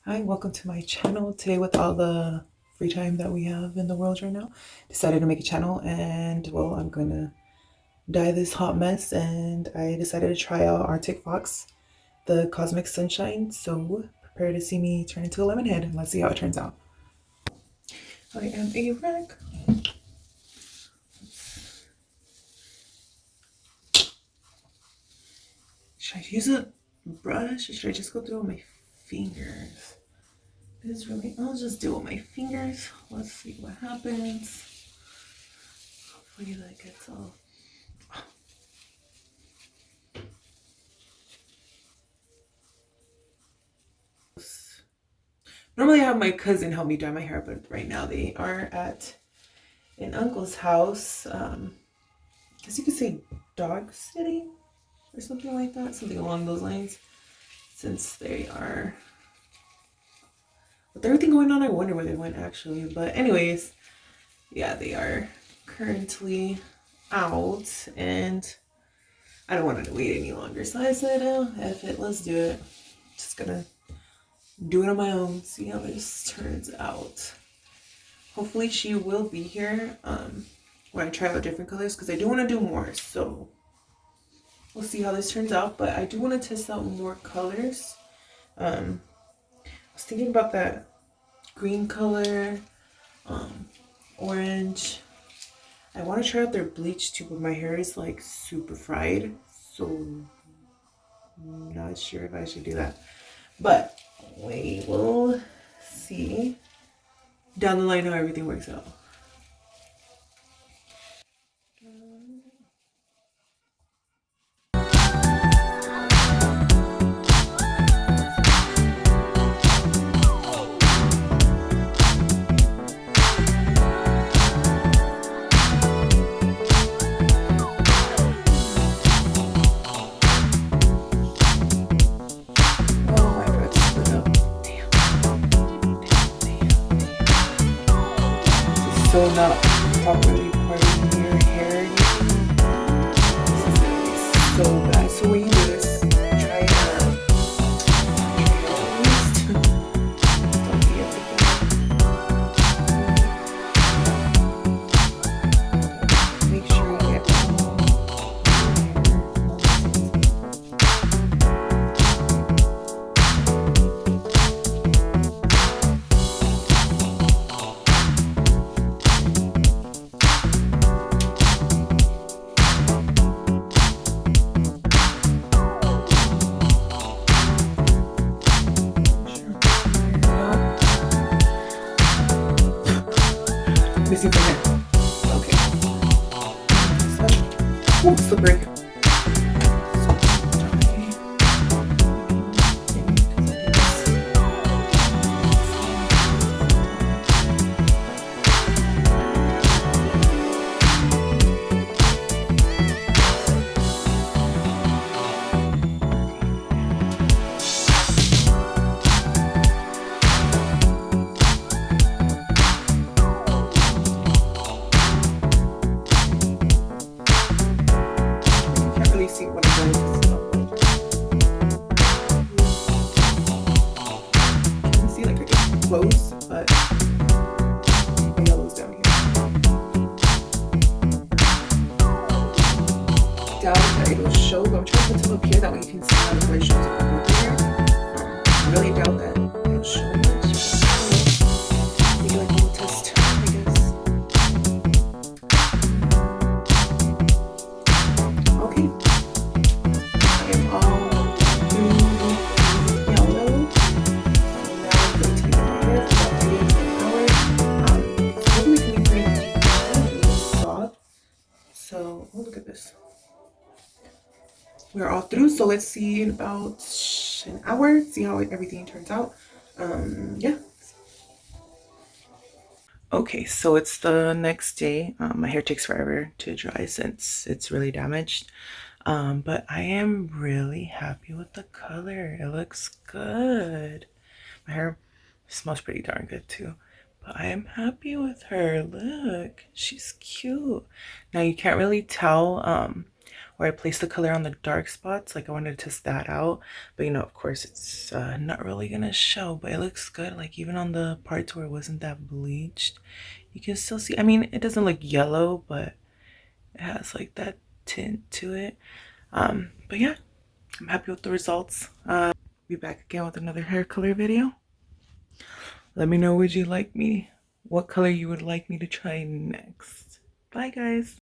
Hi, welcome to my channel. Today, with all the free time that we have in the world right now, decided to make a channel, and well, I'm gonna dye this hot mess, and I decided to try out Arctic Fox, the Cosmic Sunshine. So prepare to see me turn into a lemon head, and let's see how it turns out. I am a wreck. Should I use a brush or should I just go through with my fingers? I'll just do it with my fingers. Let's see what happens. Hopefully that gets all. Normally I have my cousin help me dye my hair, but right now they are at an uncle's house. I guess you could say dog sitting or something like that, something along those lines. Since they are, with everything going on, I wonder where they went actually. But anyways, yeah, they are currently out, and I don't want to wait any longer. So I said, F it, let's do it. Just gonna do it on my own, see how this turns out. Hopefully she will be here when I try out different colors, because I do want to do more. So we'll see how this turns out, but I do want to test out more colors. I was thinking about that green color, orange. I want to try out their bleach too, but my hair is like super fried, so I'm not sure if I should do that. But we will see down the line how everything works out. So not properly parting your hair. This is gonna be so bad. So when you do this, try to at least don't be a make sure you get missing from here. Okay. So, ooh, slippery. See what I'm going to you can see like it's close, but the yellow's down here. Doubt that it'll show, but I'm trying to put it up here that way you can see how the color shows up over here. I really doubt that it'll show much. Maybe like a little test, I guess. Okay. So, oh, look at this. We're all through, so let's see in about an hour, see how everything turns out. Yeah. Okay, so it's the next day. My hair takes forever to dry since it's really damaged. But I am really happy with the color. It looks good. My hair smells pretty darn good too. But I am happy with her. Look, she's cute. Now you can't really tell where I placed the color on the dark spots. Like I wanted to test that out, but you know, of course it's not really gonna show, but it looks good. Like even on the parts where it wasn't that bleached, you can still see, I mean, it doesn't look yellow, but it has like that tint to it. But yeah, I'm happy with the results. Be back again with another hair color video. Let me know what color you would like me to try next. Bye guys.